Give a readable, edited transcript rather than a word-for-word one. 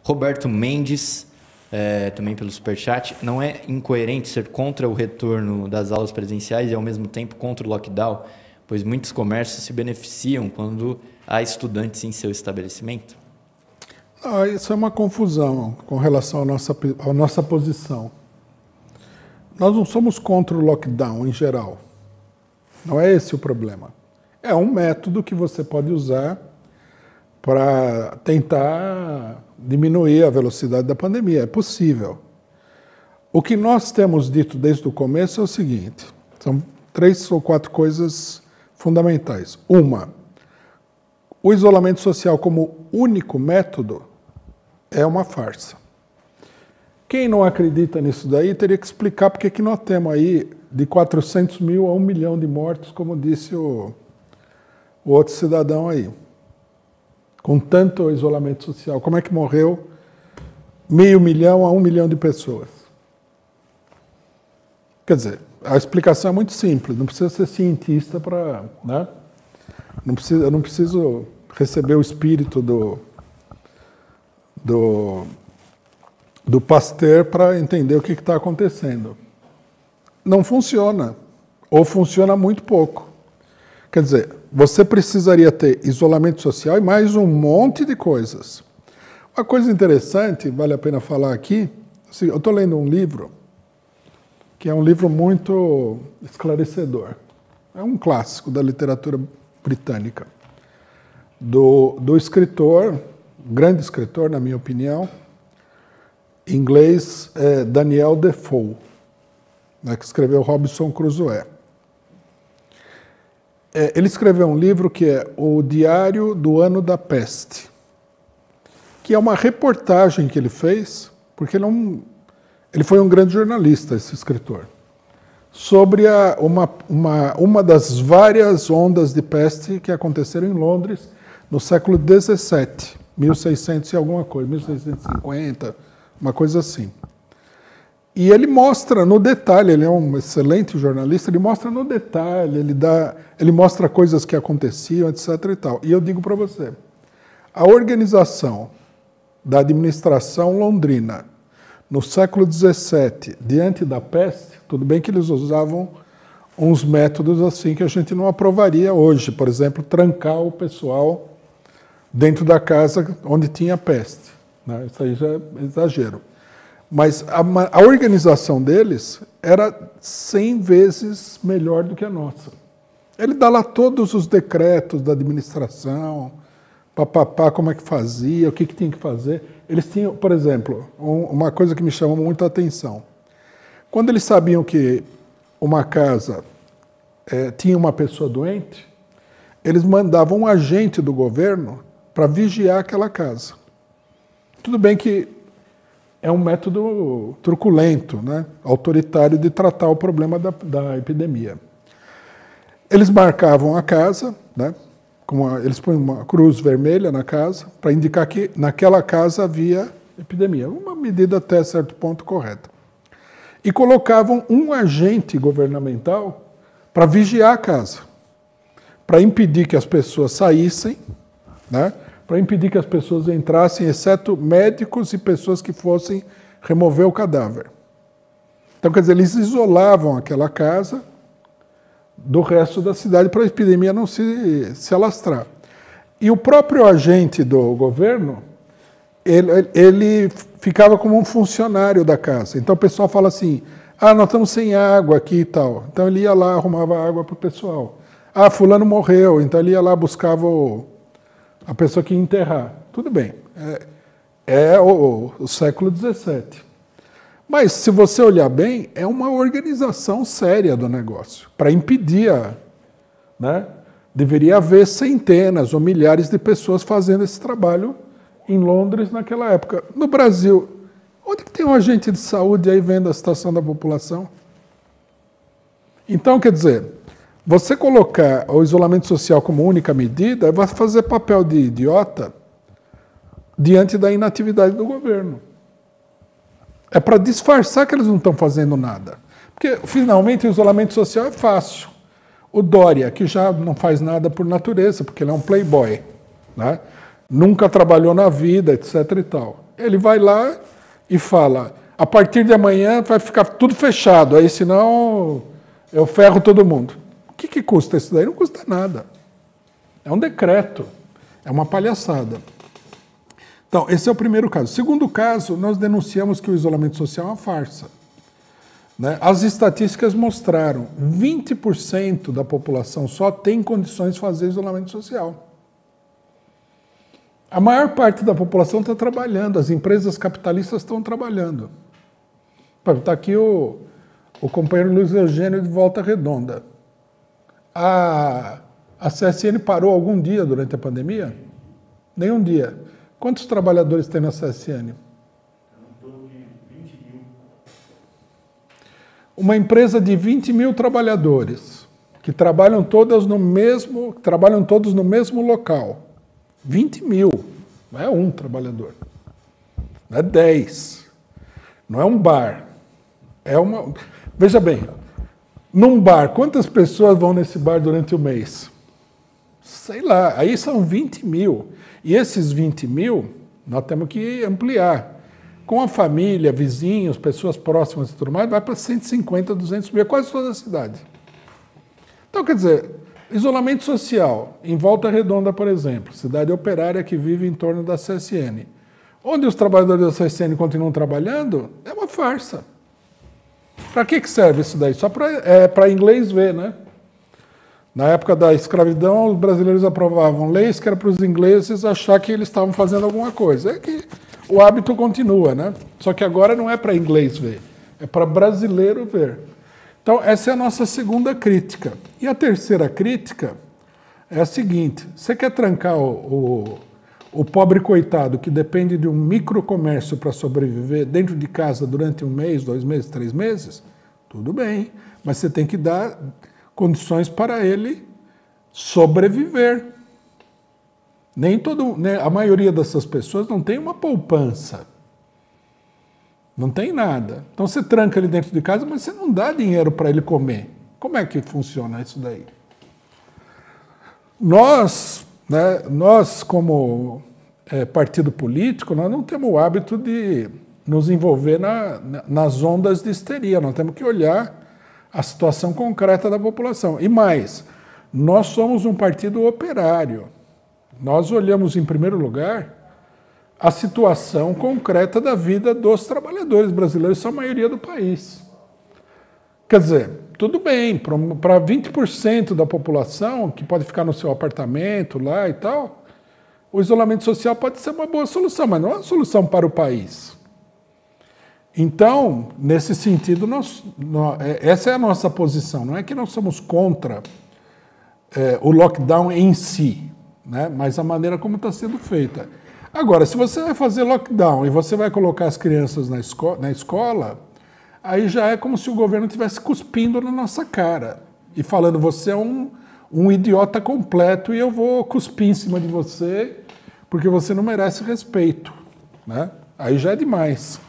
Roberto Mendes, também pelo Superchat, não é incoerente ser contra o retorno das aulas presenciais e ao mesmo tempo contra o lockdown, pois muitos comércios se beneficiam quando há estudantes em seu estabelecimento? Isso é uma confusão com relação à nossa posição. Nós não somos contra o lockdown em geral. Não é esse o problema. É um método que você pode usar para tentar diminuir a velocidade da pandemia. É possível. O que nós temos dito desde o começo é o seguinte: são 3 ou 4 coisas fundamentais. Uma, o isolamento social como único método é uma farsa. Quem não acredita nisso daí teria que explicar porque que nós temos aí de 400 mil a 1 milhão de mortos, como disse o outro cidadão aí. Com tanto isolamento social, como é que morreu meio milhão a 1 milhão de pessoas? Quer dizer, a explicação é muito simples, não precisa ser cientista para... Né? Eu não preciso receber o espírito do Pasteur para entender o que está acontecendo. Não funciona, ou funciona muito pouco. Quer dizer, você precisaria ter isolamento social e mais um monte de coisas. Uma coisa interessante, vale a pena falar aqui, assim, eu estou lendo um livro, que é um livro muito esclarecedor. É um clássico da literatura britânica, do escritor, grande escritor, na minha opinião, inglês, Daniel Defoe, né, que escreveu Robinson Crusoe. Ele escreveu um livro que é O Diário do Ano da Peste, que é uma reportagem que ele fez, porque ele foi um grande jornalista, esse escritor, sobre uma das várias ondas de peste que aconteceram em Londres no século XVII, 1600 e alguma coisa, 1650, uma coisa assim. E ele mostra no detalhe, ele é um excelente jornalista, ele mostra no detalhe, ele mostra coisas que aconteciam, etc. e tal. E eu digo para você, a organização da administração londrina no século XVII, diante da peste, tudo bem que eles usavam uns métodos assim que a gente não aprovaria hoje, por exemplo, trancar o pessoal dentro da casa onde tinha peste, né? Isso aí já é exagero. Mas a organização deles era 100 vezes melhor do que a nossa. Ele dá lá todos os decretos da administração, como é que fazia, o que tinha que fazer. Eles tinham, por exemplo, uma coisa que me chamou muito a atenção. Quando eles sabiam que uma casa tinha uma pessoa doente, eles mandavam um agente do governo para vigiar aquela casa. Tudo bem que é um método truculento, né, autoritário de tratar o problema da epidemia. Eles marcavam a casa, né, eles põem uma cruz vermelha na casa para indicar que naquela casa havia epidemia. Uma medida até certo ponto correta. E colocavam um agente governamental para vigiar a casa, para impedir que as pessoas saíssem, né, para impedir que as pessoas entrassem, exceto médicos e pessoas que fossem remover o cadáver. Então, quer dizer, eles isolavam aquela casa do resto da cidade para a epidemia não se alastrar. E o próprio agente do governo, ele ficava como um funcionário da casa. Então o pessoal fala assim, nós estamos sem água aqui e tal. Então ele ia lá, arrumava água para o pessoal. Fulano morreu, então ele ia lá, buscava a pessoa que ia enterrar. Tudo bem, é o século XVII. Mas, se você olhar bem, é uma organização séria do negócio, para impedir né? Deveria haver centenas ou milhares de pessoas fazendo esse trabalho em Londres naquela época. No Brasil, onde que tem um agente de saúde aí vendo a situação da população? Então, quer dizer, você colocar o isolamento social como única medida vai fazer papel de idiota diante da inatividade do governo. É para disfarçar que eles não estão fazendo nada. Porque, finalmente, o isolamento social é fácil. O Dória, que já não faz nada por natureza, porque ele é um playboy, né? Nunca trabalhou na vida, etc. e tal. Ele vai lá e fala, a partir de amanhã vai ficar tudo fechado, aí senão eu ferro todo mundo. O que custa isso daí? Não custa nada. É um decreto, é uma palhaçada. Então, esse é o primeiro caso. Segundo caso, nós denunciamos que o isolamento social é uma farsa. Né? As estatísticas mostraram 20% da população só tem condições de fazer isolamento social. A maior parte da população está trabalhando, as empresas capitalistas estão trabalhando. Está aqui o companheiro Luiz Eugênio de Volta Redonda. A CSN parou algum dia durante a pandemia? Nenhum dia. Quantos trabalhadores tem na CSN? Uma empresa de 20 mil trabalhadores, que trabalham todos no mesmo local. 20 mil, não é um trabalhador, não é 10, não é um bar. Veja bem, num bar, quantas pessoas vão nesse bar durante o mês? Sei lá, aí são 20 mil. E esses 20 mil, nós temos que ampliar. Com a família, vizinhos, pessoas próximas e tudo mais, vai para 150, 200 mil, é quase toda a cidade. Então, quer dizer, isolamento social, em Volta Redonda, por exemplo, cidade operária que vive em torno da CSN. Onde os trabalhadores da CSN continuam trabalhando, é uma farsa. Para que serve isso daí? Só para inglês ver, né? Na época da escravidão, os brasileiros aprovavam leis que era para os ingleses achar que eles estavam fazendo alguma coisa. É que o hábito continua, né? Só que agora não é para inglês ver, é para brasileiro ver. Então, essa é a nossa segunda crítica. E a terceira crítica é a seguinte: você quer trancar o pobre coitado que depende de um microcomércio para sobreviver dentro de casa durante 1 mês, 2 meses, 3 meses? Tudo bem, mas você tem que dar condições para ele sobreviver. A maioria dessas pessoas não tem uma poupança. Não tem nada. Então você tranca ele dentro de casa, mas você não dá dinheiro para ele comer. Como é que funciona isso daí? Nós como partido político, nós não temos o hábito de nos envolver nas ondas de histeria. Nós temos que olhar a situação concreta da população. E mais, nós somos um partido operário. Nós olhamos, em primeiro lugar, a situação concreta da vida dos trabalhadores brasileiros, são a maioria do país. Quer dizer, tudo bem, para 20% da população, que pode ficar no seu apartamento lá e tal, o isolamento social pode ser uma boa solução, mas não é uma solução para o país. Então, nesse sentido, essa é a nossa posição. Não é que nós somos contra o lockdown em si, né? Mas a maneira como está sendo feita. Agora, se você vai fazer lockdown e você vai colocar as crianças na escola, aí já é como se o governo estivesse cuspindo na nossa cara e falando, você é um idiota completo e eu vou cuspir em cima de você porque você não merece respeito, né? Aí já é demais.